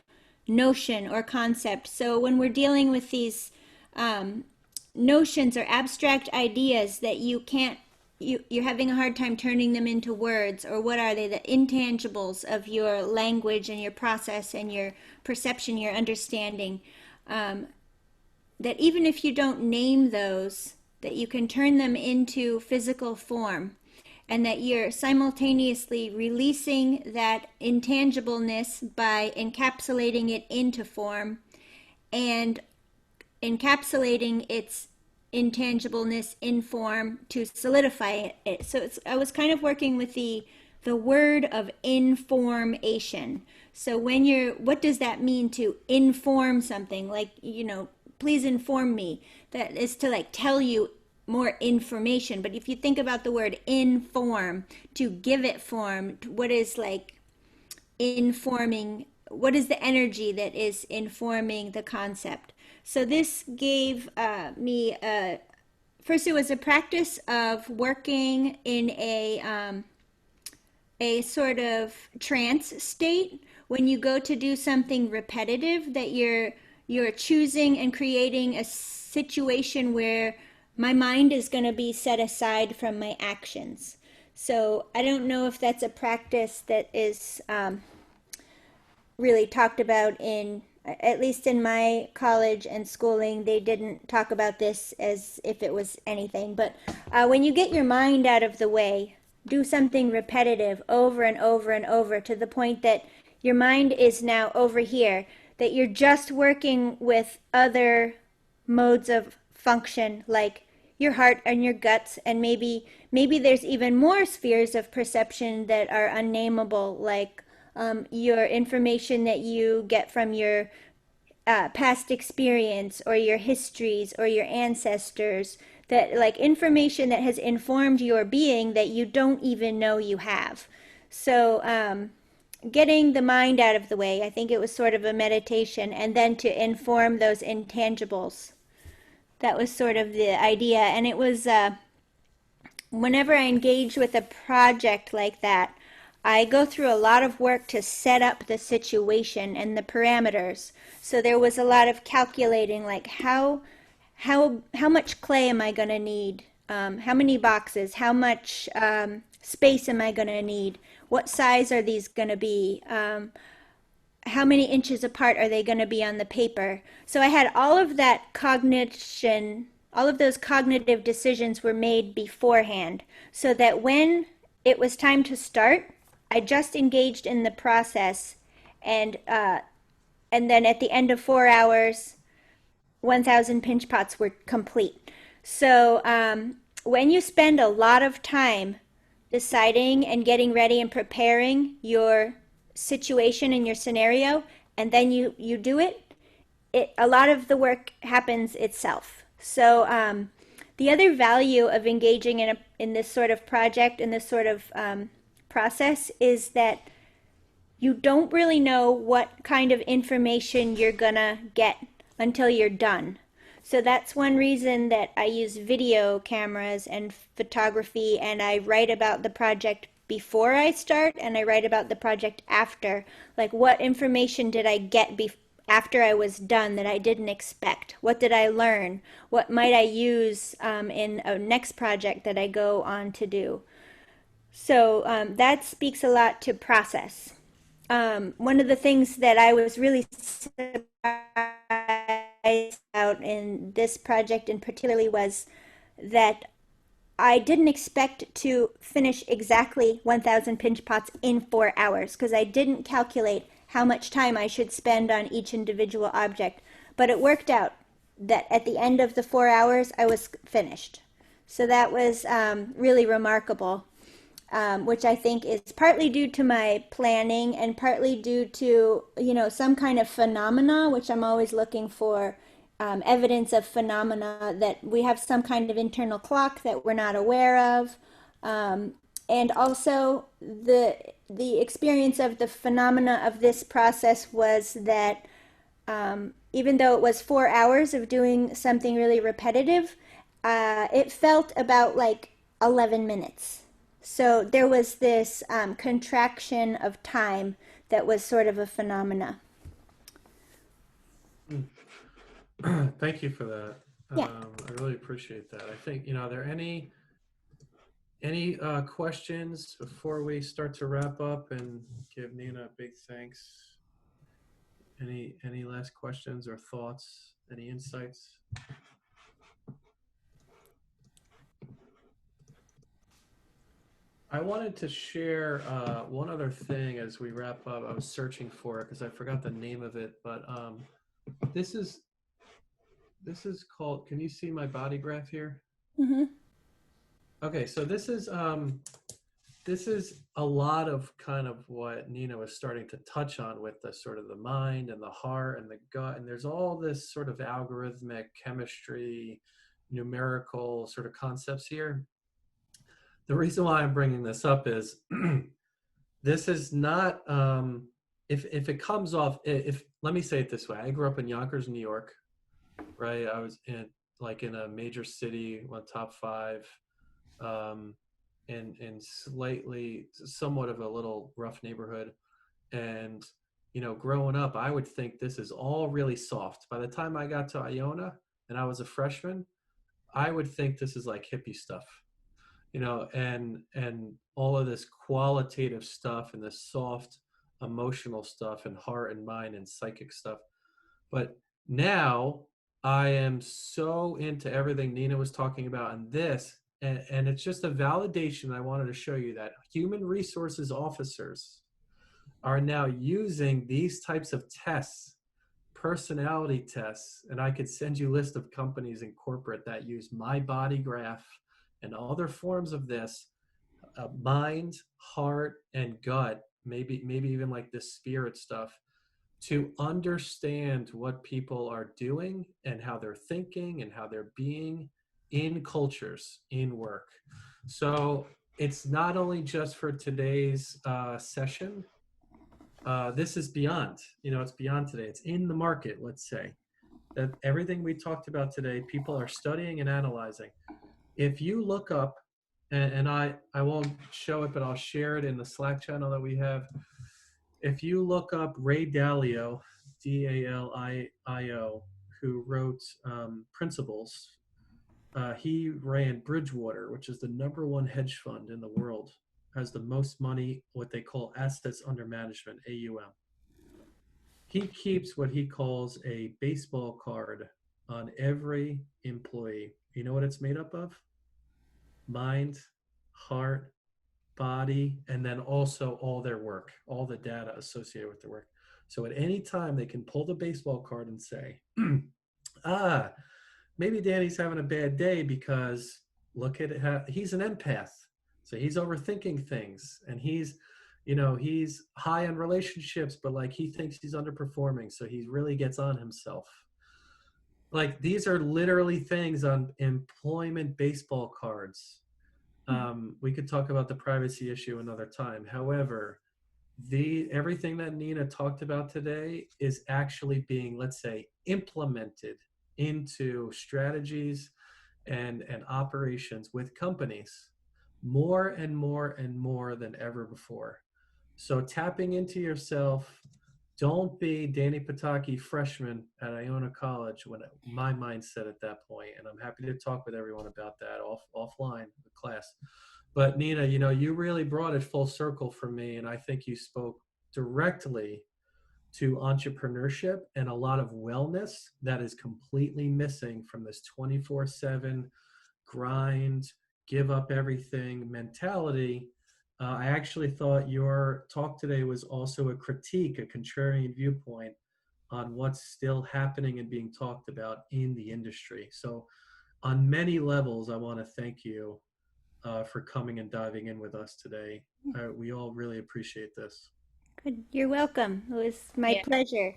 notion or concept. So when we're dealing with these notions or abstract ideas that you can't, you're having a hard time turning them into words, or what are they, the intangibles of your language and your process and your perception, your understanding, that even if you don't name those, that you can turn them into physical form, and that you're simultaneously releasing that intangibleness by encapsulating it into form, and encapsulating its intangibleness in form to solidify it. So I was kind of working with the word of information. So when what does that mean to inform something? Like, please inform me. That is to like tell you more information. But if you think about the word inform, to give it form, what is like informing, what is the energy that is informing the concept? So this gave me first, it was a practice of working in a sort of trance state when you go to do something repetitive, that you're choosing and creating a situation where my mind is going to be set aside from my actions. So I don't know if that's a practice that is really talked about in, at least in my college and schooling. They didn't talk about this as if it was anything. But when you get your mind out of the way, do something repetitive over and over and over, to the point that your mind is now over here, that you're just working with other modes of function, like your heart and your guts, and maybe there's even more spheres of perception that are unnameable, like your information that you get from your past experience, or your histories, or your ancestors, that like information that has informed your being that you don't even know you have. So getting the mind out of the way, I think it was sort of a meditation, and then to inform those intangibles. That was sort of the idea. And it was whenever I engage with a project like that, I go through a lot of work to set up the situation and the parameters. So there was a lot of calculating, like how much clay am I going to need? How many boxes? How much space am I going to need? What size are these going to be? How many inches apart are they going to be on the paper? So I had all of that cognition, all of those cognitive decisions were made beforehand, so that when it was time to start, I just engaged in the process, and then at the end of 4 hours, 1,000 pinch pots were complete. So when you spend a lot of time deciding and getting ready and preparing your situation and your scenario, and then you do it, a lot of the work happens itself. So the other value of engaging in this sort of project, in this sort of process, is that you don't really know what kind of information you're gonna get until you're done. So that's one reason that I use video cameras and photography, and I write about the project before I start, and I write about the project after. Like, what information did I get after I was done that I didn't expect? What did I learn? What might I use in a next project that I go on to do? So that speaks a lot to process. One of the things that I was really surprised about in this project in particularly was that I didn't expect to finish exactly 1,000 pinch pots in 4 hours because I didn't calculate how much time I should spend on each individual object. But it worked out that at the end of the 4 hours, I was finished. So that was really remarkable, which I think is partly due to my planning and partly due to, some kind of phenomena, which I'm always looking for evidence of phenomena, that we have some kind of internal clock that we're not aware of. And also the experience of the phenomena of this process was that even though it was 4 hours of doing something really repetitive, it felt about like 11 minutes. So there was this contraction of time that was sort of a phenomena. Thank you for that. Yeah. I really appreciate that. I think, are there any questions before we start to wrap up and give Nina a big thanks? Any last questions or thoughts? Any insights? I wanted to share one other thing as we wrap up. I was searching for it because I forgot the name of it, but this is called. Can you see my body graph here? Mm-hmm. Okay, so this is a lot of kind of what Nina was starting to touch on with the sort of the mind and the heart and the gut, and there's all this sort of algorithmic chemistry, numerical sort of concepts here. The reason why I'm bringing this up is this is not if it comes off, if let me say it this way. I grew up in Yonkers, New York, right? I was in a major city, one top five, in slightly somewhat of a little rough neighborhood. And growing up, I would think this is all really soft. By the time I got to Iona and I was a freshman, I would think this is like hippie stuff, and all of this qualitative stuff and this soft emotional stuff and heart and mind and psychic stuff. But now I am so into everything Nina was talking about and this, and it's just a validation. I wanted to show you that human resources officers are now using these types of tests, personality tests, and I could send you a list of companies in corporate that use my body graph and other forms of this, mind, heart, and gut, maybe even like this spirit stuff, to understand what people are doing and how they're thinking and how they're being in cultures, in work. So it's not only just for today's session. This is beyond, it's beyond today. It's in the market, let's say. That everything we talked about today, people are studying and analyzing. If you look up, and I won't show it, but I'll share it in the Slack channel that we have. If you look up Ray Dalio, Dalio, who wrote Principles, he ran Bridgewater, which is the #1 hedge fund in the world, has the most money, what they call assets under management, AUM. He keeps what he calls a baseball card on every employee. You know what it's made up of? Mind, heart, body, and then also all their work, all the data associated with their work. So at any time, they can pull the baseball card and say, maybe Danny's having a bad day because look at it, he's an empath. So he's overthinking things, and he's high on relationships, but like he thinks he's underperforming. So he really gets on himself. Like these are literally things on employment baseball cards. We could talk about the privacy issue another time. However, everything that Nina talked about today is actually being, let's say, implemented into strategies and operations with companies more and more and more than ever before. So tapping into yourself, don't be Danny Pataki freshman at Iona College when my mindset at that point. And I'm happy to talk with everyone about that offline with class. But Nina, you really brought it full circle for me. And I think you spoke directly to entrepreneurship and a lot of wellness that is completely missing from this 24/7 grind, give up everything mentality. I actually thought your talk today was also a critique, a contrarian viewpoint on what's still happening and being talked about in the industry. So, on many levels, I want to thank you for coming and diving in with us today. We all really appreciate this. Good. You're welcome. It was my Yeah. pleasure.